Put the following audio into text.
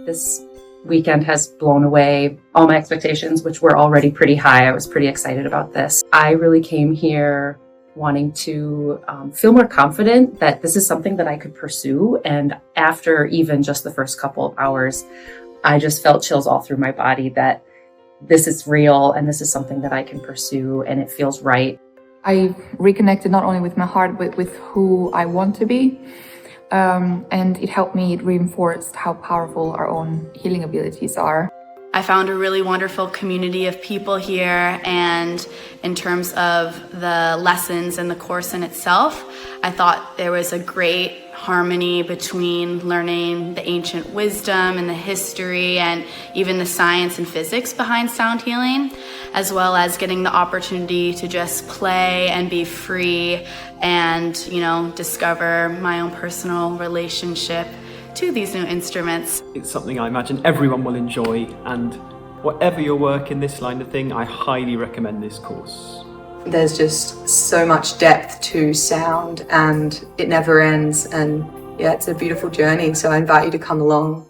This weekend has blown away all my expectations, which were already pretty high. I was pretty excited about this. I really came here wanting to feel more confident that this is something that I could pursue. And after even just the first couple of hours, I just felt chills all through my body that this is real and this is something that I can pursue and it feels right. I reconnected not only with my heart, but with who I want to be. And it helped me, it reinforced how powerful our own healing abilities are. I found a really wonderful community of people here, and in terms of the lessons and the course in itself, I thought there was a great harmony between learning the ancient wisdom and the history and even the science and physics behind sound healing, as well as getting the opportunity to just play and be free and, discover my own personal relationship to these new instruments. It's something I imagine everyone will enjoy, and whatever your work in this line of thing, I highly recommend this course. There's just so much depth to sound and it never ends, and yeah, it's a beautiful journey, so I invite you to come along.